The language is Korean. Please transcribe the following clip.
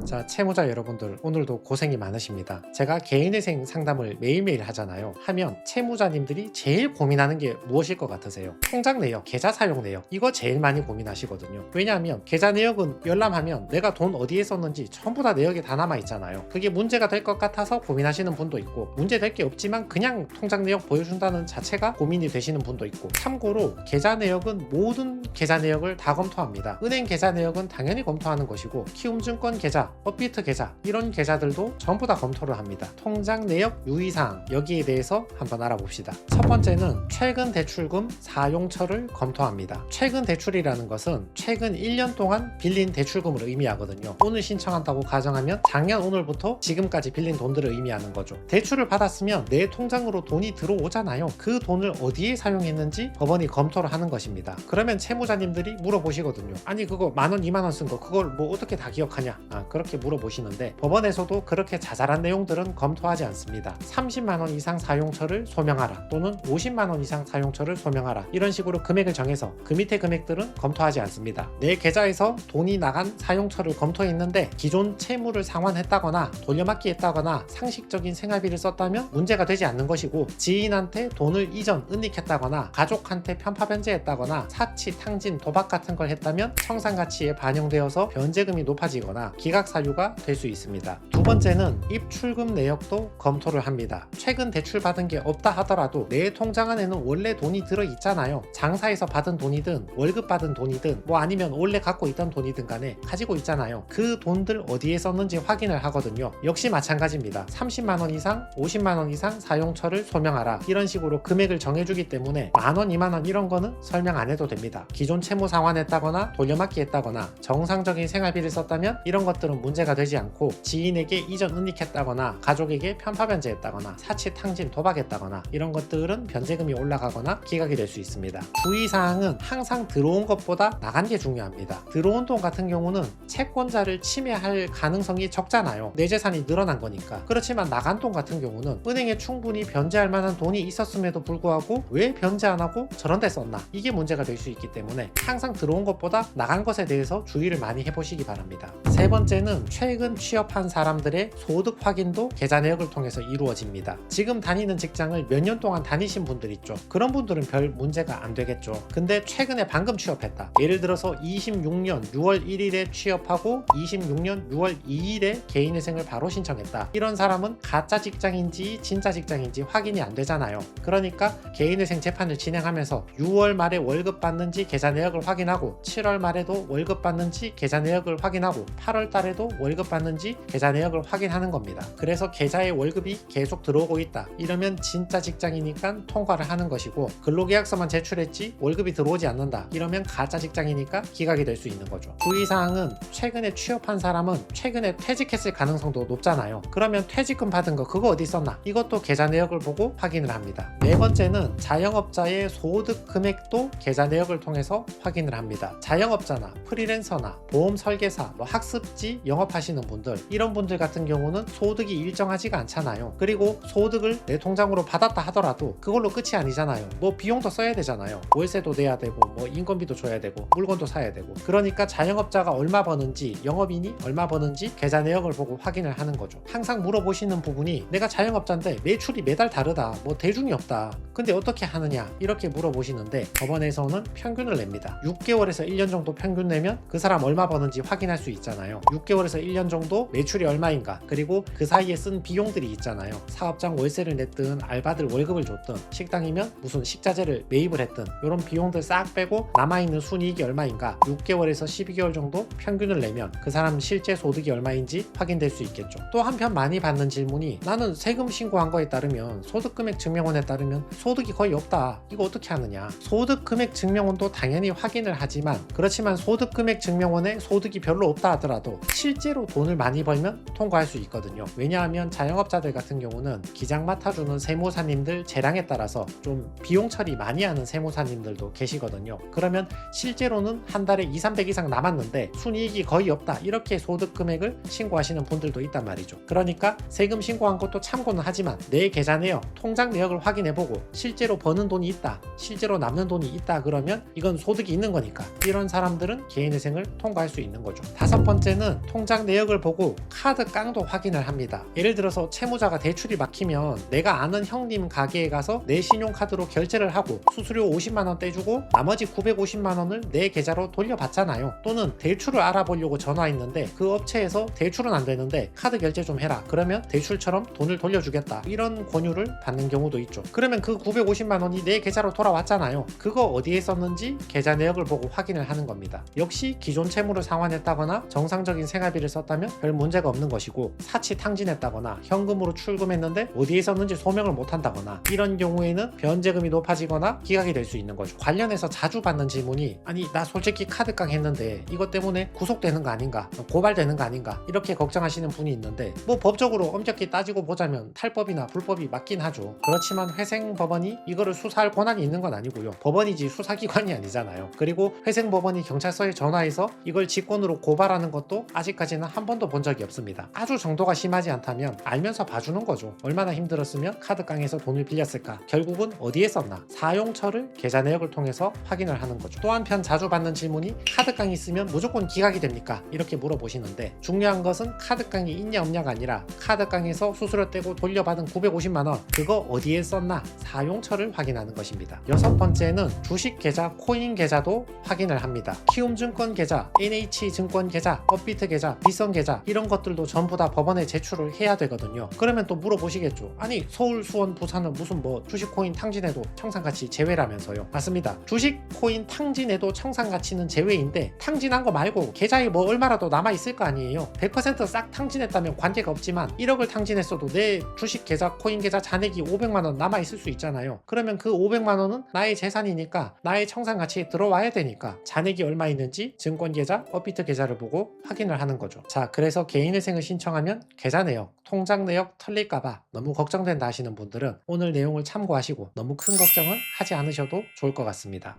자, 채무자 여러분들 오늘도 고생이 많으십니다. 제가 개인회생 상담을 매일매일 하잖아요. 하면 채무자님들이 제일 고민하는 게 무엇일 것 같으세요? 통장 내역, 계좌 사용 내역, 이거 제일 많이 고민하시거든요. 왜냐하면 계좌 내역은 열람하면 내가 돈 어디에 썼는지 전부 다 내역에 다 남아 있잖아요. 그게 문제가 될 것 같아서 고민하시는 분도 있고, 문제 될 게 없지만 그냥 통장 내역 보여준다는 자체가 고민이 되시는 분도 있고, 참고로 계좌 내역은 모든 계좌 내역을 다 검토합니다. 은행 계좌 내역은 당연히 검토하는 것이고, 키움증권 계좌, 업비트 계좌, 이런 계좌들도 전부 다 검토를 합니다. 통장 내역 유의사항, 여기에 대해서 한번 알아봅시다. 첫 번째는 최근 대출금 사용처를 검토합니다. 최근 대출이라는 것은 최근 1년 동안 빌린 대출금을 의미하거든요. 오늘 신청한다고 가정하면 작년 오늘부터 지금까지 빌린 돈들을 의미하는 거죠. 대출을 받았으면 내 통장으로 돈이 들어오잖아요. 그 돈을 어디에 사용했는지 법원이 검토를 하는 것입니다. 그러면 채무자님들이 물어보시거든요. 아니 그거 만원 2만원 쓴 거 그걸 뭐 어떻게 다 기억하냐, 그렇게 물어보시는데, 법원에서도 그렇게 자잘한 내용들은 검토하지 않습니다. 30만원 이상 사용처를 소명하라, 또는 50만원 이상 사용처를 소명하라, 이런 식으로 금액을 정해서 그 밑에 금액들은 검토하지 않습니다. 내 계좌에서 돈이 나간 사용처를 검토했는데 기존 채무를 상환했다거나 돌려막기 했다거나 상식적인 생활비를 썼다면 문제가 되지 않는 것이고, 지인한테 돈을 이전 은닉했다거나 가족한테 편파 변제했다거나 사치, 탕진, 도박 같은 걸 했다면 청산가치에 반영되어서 변제금이 높아지거나 기각 사유가 될 수 있습니다. 두 번째는 입출금 내역도 검토를 합니다. 최근 대출 받은 게 없다 하더라도 내 통장 안에는 원래 돈이 들어 있잖아요. 장사에서 받은 돈이든 월급 받은 돈이든 뭐 아니면 원래 갖고 있던 돈이든 간에 가지고 있잖아요. 그 돈들 어디에 썼는지 확인을 하거든요. 역시 마찬가지입니다. 30만원 이상, 50만원 이상 사용처를 소명하라, 이런 식으로 금액을 정해주기 때문에 만원, 2만원 이런 거는 설명 안 해도 됩니다. 기존 채무 상환했다거나 돌려막기 했다거나 정상적인 생활비를 썼다면 이런 것들은 문제가 되지 않고, 지인에게 이전 은닉했다거나 가족에게 편파 변제했다거나 사치, 탕진, 도박했다거나 이런 것들은 변제금이 올라가거나 기각이 될 수 있습니다. 주의사항은 항상 들어온 것보다 나간 게 중요합니다. 들어온 돈 같은 경우는 채권자를 침해할 가능성이 적잖아요. 내 재산이 늘어난 거니까. 그렇지만 나간 돈 같은 경우는 은행에 충분히 변제할 만한 돈이 있었음에도 불구하고 왜 변제 안 하고 저런 데 썼나, 이게 문제가 될 수 있기 때문에 항상 들어온 것보다 나간 것에 대해서 주의를 많이 해보시기 바랍니다. 세 번째는 최근 취업한 사람들의 소득 확인도 계좌 내역을 통해서 이루어집니다. 지금 다니는 직장을 몇 년 동안 다니신 분들 있죠. 그런 분들은 별 문제가 안 되겠죠. 근데 최근에 방금 취업했다, 예를 들어서 26년 6월 1일에 취업하고 26년 6월 2일에 개인회생을 바로 신청했다, 이런 사람은 가짜 직장인지 진짜 직장인지 확인이 안 되잖아요. 그러니까 개인회생 재판을 진행하면서 6월 말에 월급 받는지 계좌 내역을 확인하고, 7월 말에도 월급 받는지 계좌 내역을 확인하고, 8월 달에도 월급 받는지 계좌 내역을 확인하는 겁니다. 그래서 계좌에 월급이 계속 들어오고 있다, 이러면 진짜 직장이니까 통과를 하는 것이고, 근로계약서만 제출했지 월급이 들어오지 않는다, 이러면 가짜 직장이니까 기각이 될 수 있는 거죠. 주의사항은 최근에 취업한 사람은 최근에 퇴직했을 가능성도 높잖아요. 그러면 퇴직금 받은 거 그거 어디 썼나, 이것도 계좌 내역을 보고 확인을 합니다. 네 번째는 자영업자의 소득 금액도 계좌 내역을 통해서 확인을 합니다. 자영업자나 프리랜서나 보험 설계사, 학습지 영업하시는 분들, 이런 분들 같은 경우는 소득이 일정하지가 않잖아요. 그리고 소득을 내 통장으로 받았다 하더라도 그걸로 끝이 아니잖아요. 뭐 비용도 써야 되잖아요. 월세도 내야 되고 뭐 인건비도 줘야 되고 물건도 사야 되고. 그러니까 자영업자가 얼마 버는지, 영업인이 얼마 버는지 계좌 내역을 보고 확인을 하는 거죠. 항상 물어보시는 부분이 내가 자영업자인데 매출이 매달 다르다, 뭐 대중이 없다, 근데 어떻게 하느냐, 이렇게 물어보시는데 법원에서는 평균을 냅니다. 6개월에서 1년 정도 평균 내면 그 사람 얼마 버는지 확인할 수 있잖아요. 6개월에서 1년 정도 매출이 얼마인가, 그리고 그 사이에 쓴 비용들이 있잖아요. 사업장 월세를 냈든 알바들 월급을 줬든 식당이면 무슨 식자재를 매입을 했든 이런 비용들 싹 빼고 남아있는 순이익이 얼마인가 6개월에서 12개월 정도 평균을 내면 그 사람 실제 소득이 얼마인지 확인될 수 있겠죠. 또 한편 많이 받는 질문이, 나는 세금 신고한 거에 따르면 소득금액 증명원에 따르면 소득이 거의 없다, 이거 어떻게 하느냐. 소득금액 증명원도 당연히 확인을 하지만, 그렇지만 소득금액 증명원에 소득이 별로 없다 하더라도 실제로 돈을 많이 벌면 통과할 수 있거든요. 왜냐하면 자영업자들 같은 경우는 기장 맡아주는 세무사님들 재량에 따라서 좀 비용 처리 많이 하는 세무사님들도 계시거든요. 그러면 실제로는 한 달에 200-300 이상 남았는데 순이익이 거의 없다, 이렇게 소득 금액을 신고하시는 분들도 있단 말이죠. 그러니까 세금 신고한 것도 참고는 하지만 내 계좌 내역, 통장 내역을 확인해보고 실제로 버는 돈이 있다, 실제로 남는 돈이 있다, 그러면 이건 소득이 있는 거니까 이런 사람들은 개인회생을 통과할 수 있는 거죠. 다섯 번째 번째는 통장 내역을 보고 카드 깡도 확인을 합니다. 예를 들어서 채무자가 대출이 막히면 내가 아는 형님 가게에 가서 내 신용카드로 결제를 하고 수수료 50만원 떼주고 나머지 950만원을 내 계좌로 돌려받잖아요. 또는 대출을 알아보려고 전화했는데 그 업체에서 대출은 안 되는데 카드 결제 좀 해라. 그러면 대출처럼 돈을 돌려주겠다. 이런 권유를 받는 경우도 있죠. 그러면 그 950만원이 내 계좌로 돌아왔잖아요. 그거 어디에 썼는지 계좌 내역을 보고 확인을 하는 겁니다. 역시 기존 채무를 상환했다거나 정상적인 생활비를 썼다면 별 문제가 없는 것이고, 사치 탕진했다거나 현금으로 출금했는데 어디에 썼는지 소명을 못한다거나 이런 경우에는 변제금이 높아지거나 기각이 될 수 있는 거죠. 관련해서 자주 받는 질문이, 아니 나 솔직히 카드깡 했는데 이것 때문에 구속되는 거 아닌가, 고발되는 거 아닌가, 이렇게 걱정하시는 분이 있는데, 뭐 법적으로 엄격히 따지고 보자면 탈법이나 불법이 맞긴 하죠. 그렇지만 회생법원이 이거를 수사할 권한이 있는 건 아니고요. 법원이지 수사기관이 아니잖아요. 그리고 회생법원이 경찰서에 전화해서 이걸 직권으로 고발하는 것도 아직까지는 한 번도 본 적이 없습니다. 아주 정도가 심하지 않다면 알면서 봐주는 거죠. 얼마나 힘들었으면 카드깡에서 돈을 빌렸을까, 결국은 어디에 썼나, 사용처를 계좌 내역을 통해서 확인을 하는 거죠. 또 한편 자주 받는 질문이, 카드깡이 있으면 무조건 기각이 됩니까? 이렇게 물어보시는데, 중요한 것은 카드깡이 있냐 없냐가 아니라 카드깡에서 수수료 떼고 돌려받은 950만원 그거 어디에 썼나, 사용처를 확인하는 것입니다. 여섯 번째는 주식 계좌, 코인 계좌도 확인을 합니다. 키움증권 계좌, NH증권 계좌, 업비트 계좌, 비선 계좌, 이런 것들도 전부 다 법원에 제출을 해야 되거든요. 그러면 또 물어보시겠죠. 아니 서울, 수원, 부산은 무슨 뭐 주식 코인 탕진해도 청산가치 제외라면서요. 맞습니다. 주식 코인 탕진해도 청산가치는 제외인데, 탕진한 거 말고 계좌에 뭐 얼마라도 남아있을 거 아니에요. 100% 싹 탕진했다면 관계가 없지만 1억을 탕진했어도 내 주식 계좌, 코인 계좌 잔액이 500만원 남아있을 수 있잖아요. 그러면 그 500만원은 나의 재산이니까 나의 청산가치에 들어와야 되니까 잔액이 얼마 있는지 증권계좌, 업비트 계좌를 보고 확인을 하는 거죠. 자, 그래서 개인회생을 신청하면 계좌 내역, 통장 내역 털릴까봐 너무 걱정된다 하시는 분들은 오늘 내용을 참고하시고 너무 큰 걱정은 하지 않으셔도 좋을 것 같습니다.